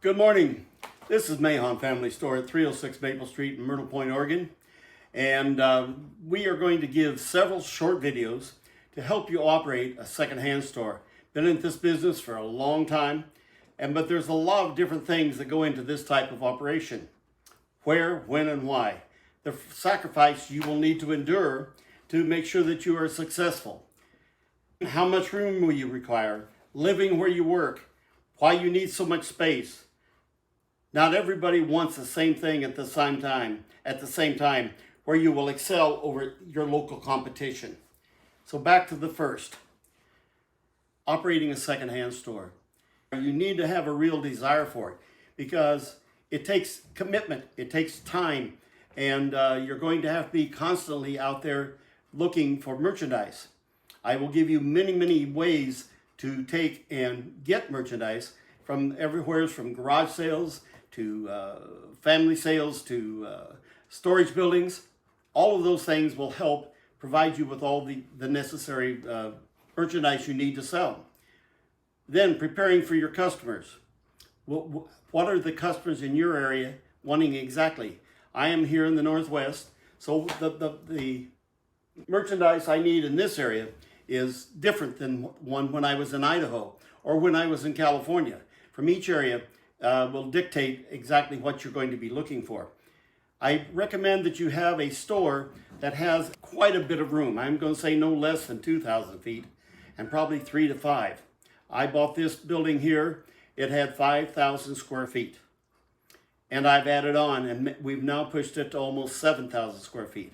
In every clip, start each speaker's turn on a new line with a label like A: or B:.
A: Good morning. This is Mahon Family Store at 306 Maple Street in Myrtle Point, Oregon. And we are going to give several short videos to help you operate a secondhand store. Been in this business for a long time, but there's a lot of different things that go into this type of operation. Where, when, and why. The sacrifice you will need to endure to make sure that you are successful. How much room will you require? Living where you work. Why you need so much space. Not everybody wants the same thing at the same time, where you will excel over your local competition. So back to the first. Operating a secondhand store. You need to have a real desire for it because it takes commitment, it takes time, and you're going to have to be constantly out there looking for merchandise. I will give you many ways to take and get merchandise from everywhere, from garage sales to family sales to storage buildings. All of those things will help provide you with all the necessary merchandise you need to sell. Then preparing for your customers. What are the customers in your area wanting exactly? I am here in the Northwest, so the merchandise I need in this area is different than one when I was in Idaho or when I was in California. From each area will dictate exactly what you're going to be looking for. I recommend that you have a store that has quite a bit of room. I'm going to say no less than 2,000 feet and probably 3 to 5. I bought this building here. It had 5,000 square feet. And I've added on, and we've now pushed it to almost 7,000 square feet.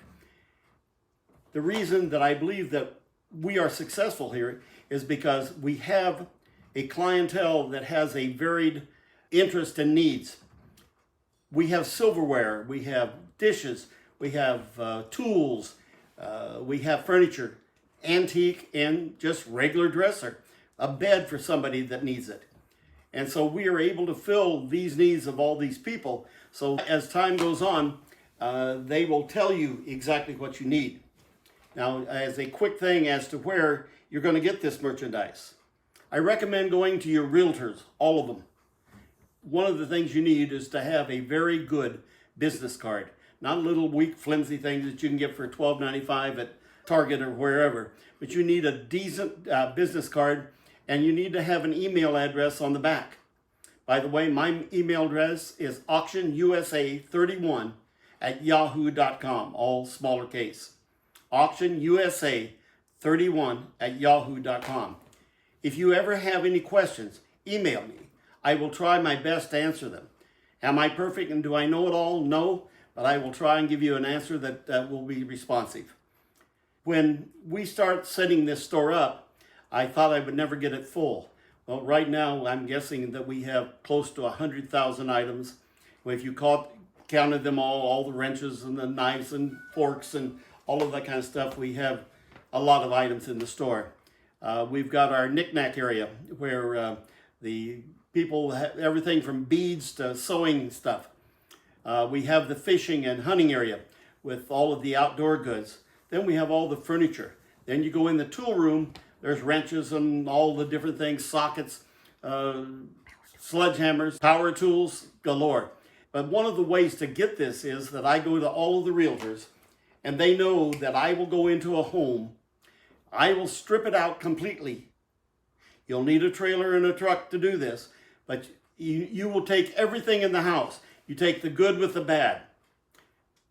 A: The reason that I believe that we are successful here is because we have a clientele that has a varied interest and needs. We have silverware, we have dishes, we have tools, we have furniture, antique and just regular dresser, a bed for somebody that needs it. And so we are able to fill these needs of all these people. So as time goes on, they will tell you exactly what you need. Now, as a quick thing as to where you're going to get this merchandise, I recommend going to your realtors, all of them. One of the things you need is to have a very good business card, not little weak, flimsy things that you can get for $12.95 at Target or wherever, but you need a decent business card, and you need to have an email address on the back. By the way, my email address is auctionusa31@yahoo.com, all smaller case. auctionusa31@yahoo.com. If you ever have any questions, email me. I will try my best to answer them. Am I perfect and do I know it all? No, but I will try and give you an answer that will be responsive. When we start setting this store up, I thought I would never get it full. Well, right now I'm guessing that we have close to 100,000 items. If you counted them all the wrenches and the knives and forks and all of that kind of stuff, we have a lot of items in the store. We've got our knick-knack area where the people have everything from beads to sewing stuff. We have the fishing and hunting area with all of the outdoor goods. Then we have all the furniture. Then you go in the tool room, there's wrenches and all the different things, sockets, sledgehammers, power tools galore. But one of the ways to get this is that I go to all of the realtors and they know that I will go into a home, I will strip it out completely. You'll need a trailer and a truck to do this, but you will take everything in the house. You take the good with the bad,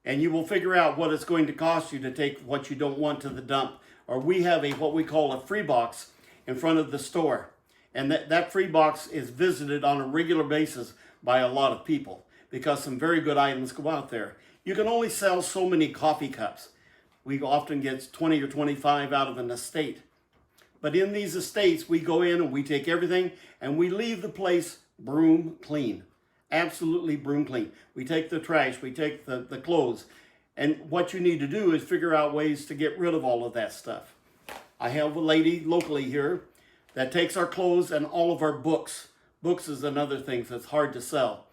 A: and you will figure out what it's going to cost you to take what you don't want to the dump. Or we have what we call a free box in front of the store, and that free box is visited on a regular basis by a lot of people because some very good items go out there. You can only sell so many coffee cups. We often get 20 or 25 out of an estate. But in these estates, we go in and we take everything and we leave the place broom clean. Absolutely broom clean. We take the trash, we take the clothes. And what you need to do is figure out ways to get rid of all of that stuff. I have a lady locally here that takes our clothes and all of our books. Books is another thing that's hard to sell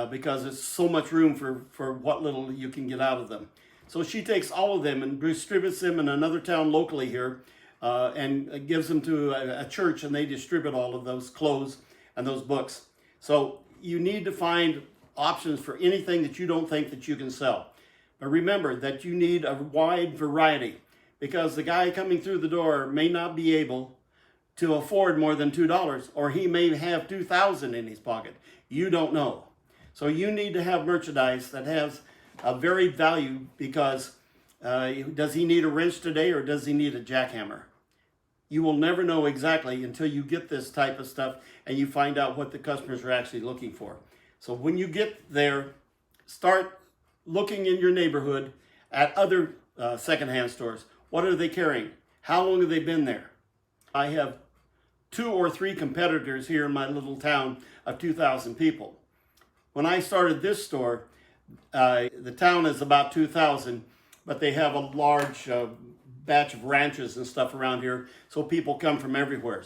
A: because it's so much room for what little you can get out of them. So she takes all of them and distributes them in another town locally here and gives them to a church, and they distribute all of those clothes and those books. So you need to find options for anything that you don't think that you can sell. But remember that you need a wide variety, because the guy coming through the door may not be able to afford more than $2, or he may have $2,000 in his pocket. You don't know. So you need to have merchandise that has a varied value, because does he need a wrench today or does he need a jackhammer? You will never know exactly until you get this type of stuff and you find out what the customers are actually looking for. So when you get there, start looking in your neighborhood at other secondhand stores. What are they carrying? How long have they been there? I have 2 or 3 competitors here in my little town of 2,000 people. When I started this store, the town is about 2,000, but they have a large batch of ranches and stuff around here, so people come from everywhere.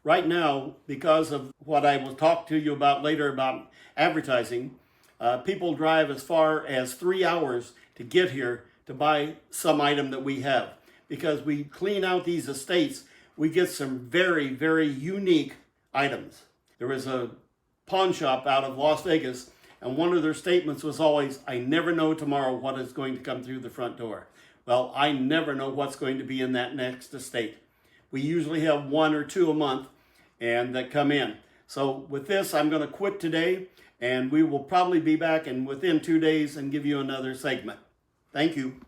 A: Right now, because of what I will talk to you about later about advertising, people drive as far as 3 hours to get here to buy some item that we have. Because we clean out these estates, we get some very, very unique items. There was a pawn shop out of Las Vegas, and one of their statements was always, "I never know tomorrow what is going to come through the front door." Well, I never know what's going to be in that next estate. We usually have 1 or 2 a month and that come in. So with this, I'm going to quit today, and we will probably be back within 2 days and give you another segment. Thank you.